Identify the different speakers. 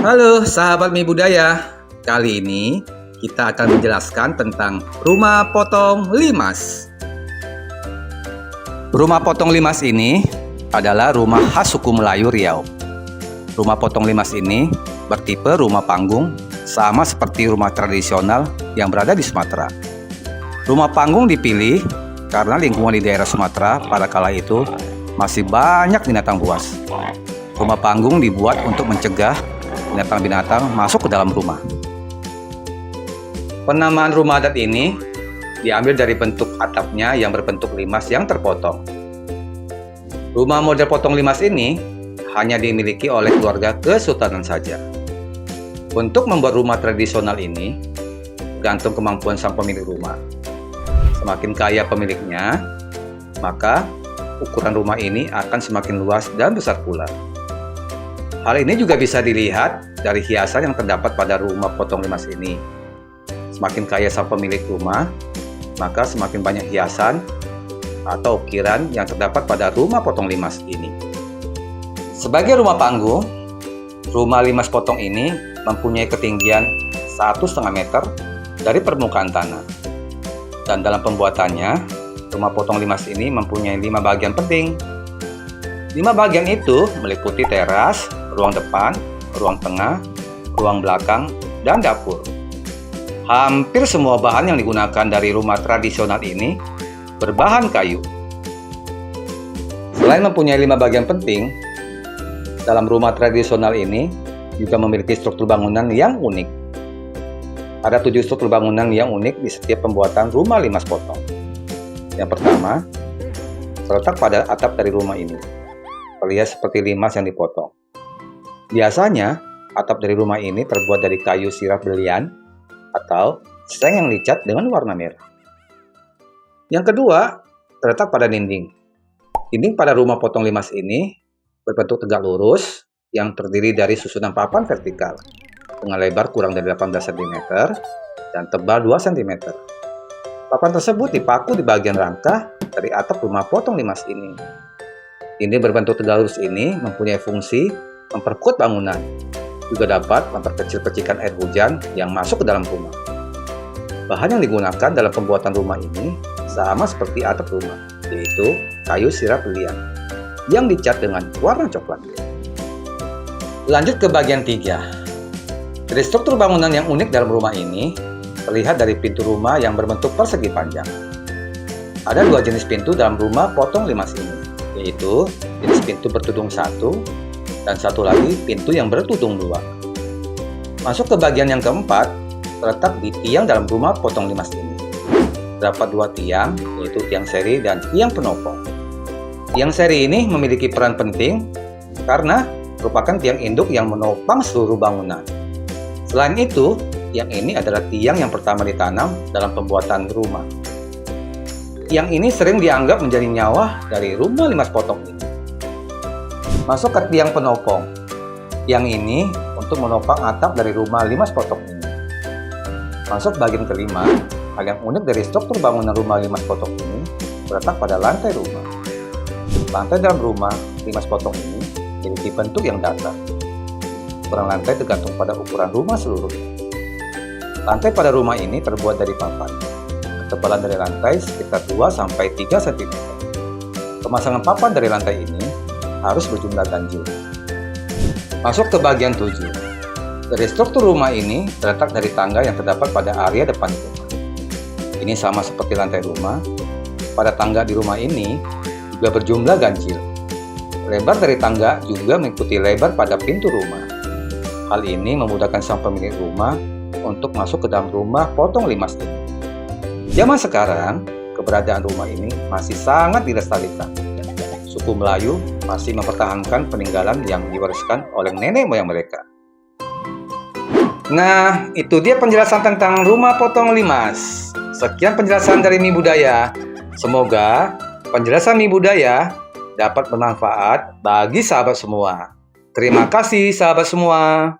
Speaker 1: Halo sahabat Mi Budaya, kali ini kita akan menjelaskan tentang rumah potong limas. Rumah potong limas ini adalah rumah khas suku Melayu Riau. Rumah potong limas ini bertipe rumah panggung, sama seperti rumah tradisional yang berada di Sumatera. Rumah panggung dipilih karena lingkungan di daerah Sumatera pada kala itu masih banyak binatang buas. Rumah panggung dibuat untuk mencegah binatang-binatang masuk ke dalam rumah. Penamaan rumah adat ini diambil dari bentuk atapnya yang berbentuk limas yang terpotong. Rumah model potong limas ini hanya dimiliki oleh keluarga kesultanan saja. Untuk membuat rumah tradisional ini tergantung kemampuan sang pemilik rumah. Semakin kaya pemiliknya, maka ukuran rumah ini akan semakin luas dan besar pula. Hal ini juga bisa dilihat dari hiasan yang terdapat pada rumah potong limas ini. Semakin kaya sang pemilik rumah, maka semakin banyak hiasan atau ukiran yang terdapat pada rumah potong limas ini. Sebagai rumah panggung, rumah limas potong ini mempunyai ketinggian 1,5 meter dari permukaan tanah. Dan dalam pembuatannya, rumah potong limas ini mempunyai 5 bagian penting. 5 bagian itu meliputi teras, ruang depan, ruang tengah, ruang belakang, dan dapur. Hampir semua bahan yang digunakan dari rumah tradisional ini berbahan kayu. Selain mempunyai 5 bagian penting, dalam rumah tradisional ini juga memiliki struktur bangunan yang unik. Ada 7 struktur bangunan yang unik di setiap pembuatan rumah limas potong. Yang pertama, terletak pada atap dari rumah ini, terlihat seperti limas yang dipotong. Biasanya, atap dari rumah ini terbuat dari kayu sirap berlian atau seng yang dicat dengan warna merah. Yang kedua, terletak pada dinding. Dinding pada rumah potong limas ini berbentuk tegak lurus yang terdiri dari susunan papan vertikal dengan lebar kurang dari 18 cm dan tebal 2 cm. Papan tersebut dipaku di bagian rangka dari atap rumah potong limas ini. Dinding berbentuk tegak lurus ini mempunyai fungsi memperkuat bangunan, juga dapat memperkecil percikan air hujan yang masuk ke dalam rumah. Bahan yang digunakan dalam pembuatan rumah ini sama seperti atap rumah, yaitu kayu sirap berlian yang dicat dengan warna coklat. Lanjut ke bagian 3. Dari struktur bangunan yang unik dalam rumah ini terlihat dari pintu rumah yang berbentuk persegi panjang. Ada 2 jenis pintu dalam rumah potong limas ini, yaitu jenis pintu bertudung 1 dan satu lagi pintu yang bertudung 2. Masuk ke bagian yang keempat, terletak di tiang dalam rumah potong limas ini. Terdapat 2 tiang, yaitu tiang seri dan tiang penopang. Tiang seri ini memiliki peran penting karena merupakan tiang induk yang menopang seluruh bangunan. Selain itu, tiang ini adalah tiang yang pertama ditanam dalam pembuatan rumah. Tiang ini sering dianggap menjadi nyawa dari rumah limas potong ini. Masuk ke tiang penopang. Tiang ini untuk menopang atap dari rumah limas potong ini. Masuk bagian kelima, hal yang unik dari struktur bangunan rumah limas potong ini terletak pada lantai rumah. Lantai dalam rumah limas potong ini memiliki bentuk yang datar. Ukuran lantai tergantung pada ukuran rumah seluruhnya. Lantai pada rumah ini terbuat dari papan. Ketebalan dari lantai sekitar 2-3 cm. Pemasangan papan dari lantai ini harus berjumlah ganjil. Masuk ke bagian 7. Dari struktur rumah ini terletak dari tangga yang terdapat pada area depan rumah. Ini sama seperti lantai rumah. Pada tangga di rumah ini juga berjumlah ganjil. Lebar dari tangga juga mengikuti lebar pada pintu rumah. Hal ini memudahkan sang pemilik rumah untuk masuk ke dalam rumah potong limas ini. Zaman sekarang, keberadaan rumah ini masih sangat dilestarikan. Suku Melayu masih mempertahankan peninggalan yang diwariskan oleh nenek moyang mereka. Nah, itu dia penjelasan tentang rumah potong limas. Sekian penjelasan dari Mi Budaya. Semoga penjelasan Mi Budaya dapat bermanfaat bagi sahabat semua. Terima kasih sahabat semua.